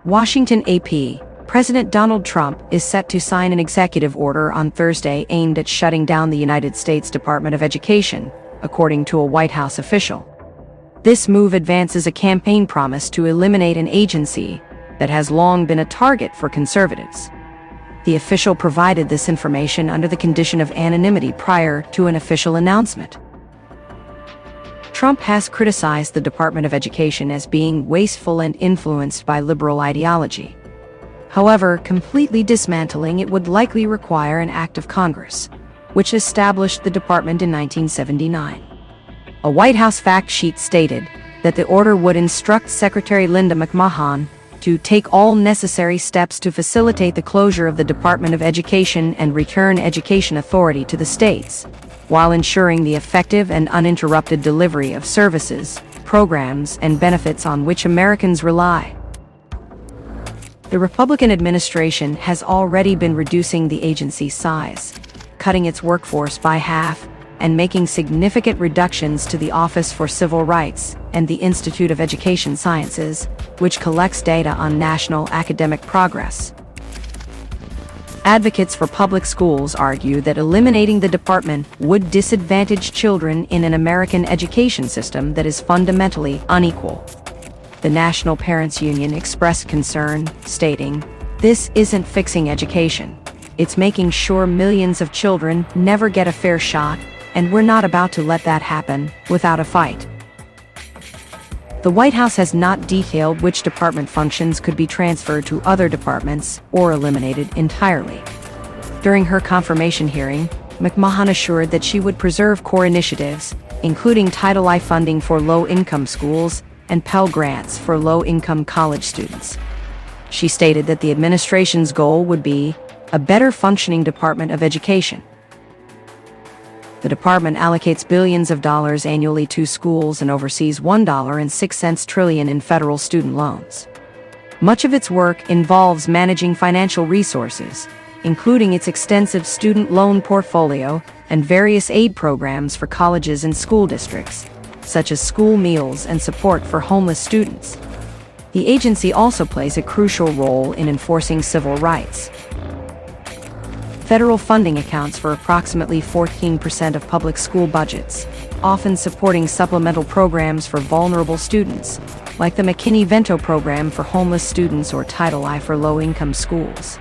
Washington AP. President Donald Trump is set to sign an executive order on Thursday aimed at shutting down the United States Department of Education, according to a White House official. This move advances a campaign promise to eliminate an agency that has long been a target for conservatives. The official provided this information under the condition of anonymity prior to an official announcement. Trump has criticized the Department of Education as being wasteful and influenced by liberal ideology. However, completely dismantling it would likely require an act of Congress, which established the department in 1979. A White House fact sheet stated that the order would instruct Secretary Linda McMahon to take all necessary steps to facilitate the closure of the Department of Education and return education authority to the states, while ensuring the effective and uninterrupted delivery of services, programs, and benefits on which Americans rely. The Republican administration has already been reducing the agency's size, cutting its workforce by half, and making significant reductions to the Office for Civil Rights and the Institute of Education Sciences, which collects data on national academic progress. Advocates for public schools argue that eliminating the department would disadvantage children in an American education system that is fundamentally unequal. The National Parents Union expressed concern, stating, "This isn't fixing education. It's making sure millions of children never get a fair shot, and we're not about to let that happen without a fight." The White House has not detailed which department functions could be transferred to other departments or eliminated entirely. During her confirmation hearing, McMahon assured that she would preserve core initiatives, including Title I funding for low-income schools and Pell Grants for low-income college students. She stated that the administration's goal would be a better functioning Department of Education. The department allocates billions of dollars annually to schools and oversees $1.06 trillion in federal student loans. Much of its work involves managing financial resources, including its extensive student loan portfolio and various aid programs for colleges and school districts, such as school meals and support for homeless students. The agency also plays a crucial role in enforcing civil rights. Federal funding accounts for approximately 14% of public school budgets, often supporting supplemental programs for vulnerable students, like the McKinney-Vento program for homeless students or Title I for low-income schools.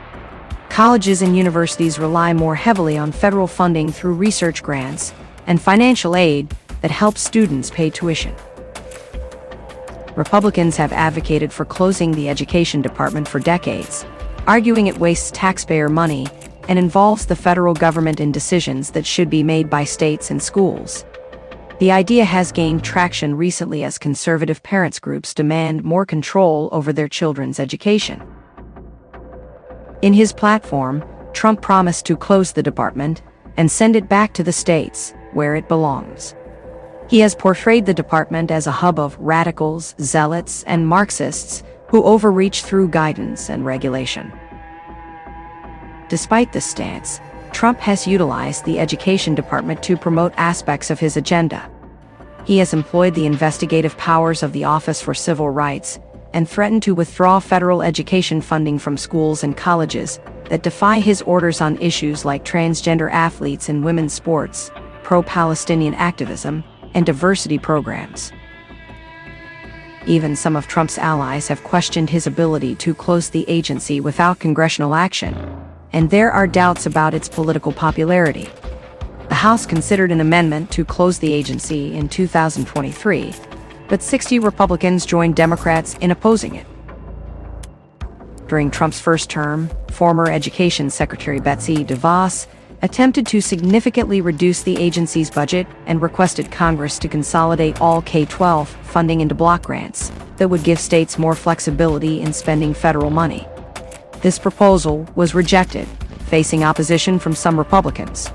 Colleges and universities rely more heavily on federal funding through research grants and financial aid that helps students pay tuition. Republicans have advocated for closing the Education Department for decades, arguing it wastes taxpayer money and involves the federal government in decisions that should be made by states and schools. The idea has gained traction recently as conservative parents groups demand more control over their children's education. In his platform, Trump promised to close the department and send it back to the states, where it belongs. He has portrayed the department as a hub of radicals, zealots, and Marxists who overreach through guidance and regulation. Despite this stance, Trump has utilized the Education Department to promote aspects of his agenda. He has employed the investigative powers of the Office for Civil Rights and threatened to withdraw federal education funding from schools and colleges that defy his orders on issues like transgender athletes in women's sports, pro-Palestinian activism, and diversity programs. Even some of Trump's allies have questioned his ability to close the agency without congressional action, and there are doubts about its political popularity. The House considered an amendment to close the agency in 2023, but 60 Republicans joined Democrats in opposing it. During Trump's first term, former Education Secretary Betsy DeVos attempted to significantly reduce the agency's budget and requested Congress to consolidate all K-12 funding into block grants that would give states more flexibility in spending federal money. This proposal was rejected, facing opposition from some Republicans.